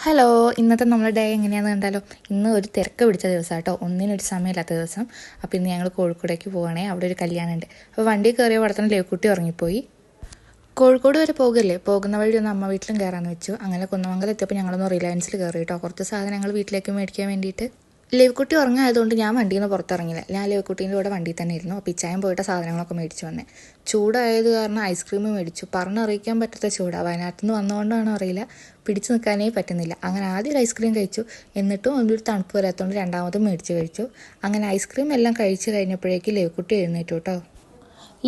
Hello, ഇന്നത്തെ നമ്മുടെ day എങ്ങനെയാണെന്ന് കണ്ടാലോ. ഇന്ന് ഒരു തിരക്ക് പിടിച്ച ദിവസം കേട്ടോ, ഒന്നിനൊരു സമയമില്ലാത്ത ദിവസം. അപ്പോൾ ഇന്ന് ഞങ്ങൾ കോഴിക്കോടേക്ക് പോവുകയാണെങ്കിൽ അവിടെ ഒരു കല്യാണമുണ്ട്. അപ്പോൾ വണ്ടി കയറിയ അവിടെ തന്നെ ലേക്കുട്ടി ഉറങ്ങിപ്പോയി. കോഴിക്കോട് വരെ പോകുകയല്ലേ, പോകുന്ന വഴി ഒന്ന് അമ്മ വീട്ടിലും കയറാമെന്ന് വെച്ചു. അങ്ങനെ കുന്നമംഗലം എത്തിയപ്പോൾ ഞങ്ങളൊന്ന് റിലയൻസിൽ കയറി കേട്ടോ, കുറച്ച് സാധനങ്ങൾ വീട്ടിലേക്ക് മേടിക്കാൻ വേണ്ടിയിട്ട്. ലേവ്ക്കുട്ടി ഉറങ്ങായതുകൊണ്ട് ഞാൻ വണ്ടിയിൽ നിന്ന് പുറത്തിറങ്ങില്ല. ഞാൻ ലേവ്ക്കുട്ടീൻ്റെ കൂടെ വണ്ടിയിൽ തന്നെ ഇരുന്നു. അപ്പോൾ ഇച്ചായം പോയിട്ട് സാധനങ്ങളൊക്കെ മേടിച്ച് വന്നേ. ചൂടായത് കാരണം ഐസ്ക്രീം മേടിച്ചു. പറഞ്ഞറിയിക്കാൻ പറ്റാത്ത ചൂടാണ്. വയനാട്ടിൽ നിന്ന് വന്നുകൊണ്ടാണോ അറിയില്ല, പിടിച്ചു നിൽക്കാനേ പറ്റുന്നില്ല. അങ്ങനെ ആദ്യം ഒരു ഐസ്ക്രീം കഴിച്ചു, എന്നിട്ടും ഒരു തണുപ്പ് വരാത്തതുകൊണ്ട് രണ്ടാമതും മേടിച്ച് കഴിച്ചു. അങ്ങനെ ഐസ്ക്രീം എല്ലാം കഴിച്ച് കഴിഞ്ഞപ്പോഴേക്ക് ലേവ്ക്കുട്ടി എഴുന്നേറ്റു കേട്ടോ.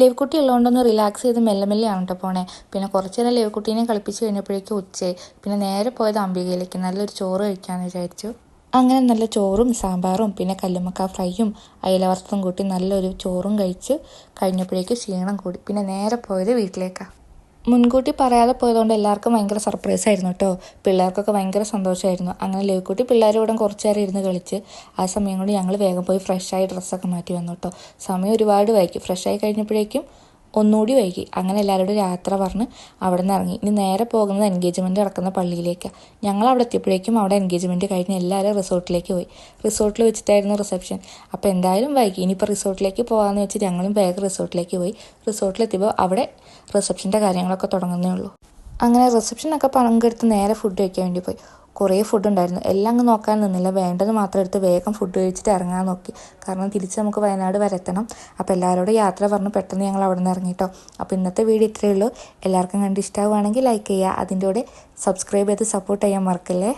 ലേവ്ക്കുട്ടി ഉള്ളതുകൊണ്ടൊന്ന് റിലാക്സ് ചെയ്ത് മെല്ലെ മെല്ലെയാണ് കേട്ടോ പോണേ. പിന്നെ കുറച്ച് നേരം ലേവ്ക്കുട്ടീനെ കളിപ്പിച്ച് കഴിഞ്ഞപ്പോഴേക്കും ഉച്ചയായി. പിന്നെ നേരെ പോയത് അംബികയിലേക്ക് നല്ലൊരു ചോറ് കഴിക്കാമെന്ന് വിചാരിച്ചു. അങ്ങനെ നല്ല ചോറും സാമ്പാറും പിന്നെ കല്ലുമ്മക്ക ഫ്രൈയും അയില വറുത്തതും കൂട്ടി നല്ലൊരു ചോറും കഴിച്ച് കഴിഞ്ഞപ്പോഴേക്കും ക്ഷീണം കൂടി. പിന്നെ നേരെ പോയത് വീട്ടിലേക്കാണ്. മുൻകൂട്ടി പറയാതെ പോയതുകൊണ്ട് എല്ലാവർക്കും ഭയങ്കര സർപ്രൈസ് ആയിരുന്നു കേട്ടോ. പിള്ളേർക്കൊക്കെ ഭയങ്കര സന്തോഷമായിരുന്നു. അങ്ങനെ ലേവ്ക്കുട്ടി പിള്ളേരോടും കുറച്ച് നേരം ഇരുന്ന് കളിച്ച് ആ സമയം കൊണ്ട് ഞങ്ങൾ വേഗം പോയി ഫ്രഷായി ഡ്രസ്സൊക്കെ മാറ്റി വന്നു കേട്ടോ. സമയം ഒരുപാട് വൈകി. ഫ്രഷായി കഴിഞ്ഞപ്പോഴേക്കും ഒന്നുകൂടി വൈകി. അങ്ങനെ എല്ലാവരോടും യാത്ര പറഞ്ഞ് അവിടെ നിന്ന് ഇറങ്ങി. ഇനി നേരെ പോകുന്നത് എൻഗേജ്മെൻറ്റ് നടക്കുന്ന പള്ളിയിലേക്കാണ്. ഞങ്ങൾ അവിടെ എത്തിയപ്പോഴേക്കും അവിടെ എൻഗേജ്മെൻറ്റ് കഴിഞ്ഞ് എല്ലാവരും റിസോർട്ടിലേക്ക് പോയി. റിസോർട്ടിൽ വെച്ചിട്ടായിരുന്നു റിസപ്ഷൻ. അപ്പോൾ എന്തായാലും വൈകി. ഇനിയിപ്പോൾ റിസോർട്ടിലേക്ക് പോകാമെന്ന് വെച്ച് ഞങ്ങളും വേഗം റിസോർട്ടിലേക്ക് പോയി. റിസോർട്ടിലെത്തിയപ്പോൾ അവിടെ റിസപ്ഷൻ്റെ കാര്യങ്ങളൊക്കെ തുടങ്ങുന്നേ ഉള്ളൂ. അങ്ങനെ റിസപ്ഷനൊക്കെ പങ്കെടുത്ത് നേരെ ഫുഡ് കഴിക്കാൻ വേണ്ടി പോയി. കുറേ ഫുഡ് ഉണ്ടായിരുന്നു. എല്ലാം അങ്ങ് നോക്കാൻ നിന്നില്ല. വേണ്ടത് മാത്രം എടുത്ത് വേഗം ഫുഡ് കഴിച്ചിട്ട് ഇറങ്ങാൻ നോക്കി. കാരണം തിരിച്ച് നമുക്ക് വയനാട് വരെ എത്തണം. അപ്പോൾ എല്ലാവരോടും യാത്ര പറഞ്ഞ് പെട്ടെന്ന് ഞങ്ങൾ അവിടെ നിന്ന് ഇറങ്ങിട്ടോ. അപ്പോൾ ഇന്നത്തെ വീഡിയോ ഇത്രയേ ഉള്ളൂ. എല്ലാവർക്കും കണ്ട് ഇഷ്ടമാവുകയാണെങ്കിൽ ലൈക്ക് ചെയ്യുക. അതിൻ്റെ കൂടെ സബ്സ്ക്രൈബ് ചെയ്ത് സപ്പോർട്ട് ചെയ്യാൻ മറക്കല്ലേ.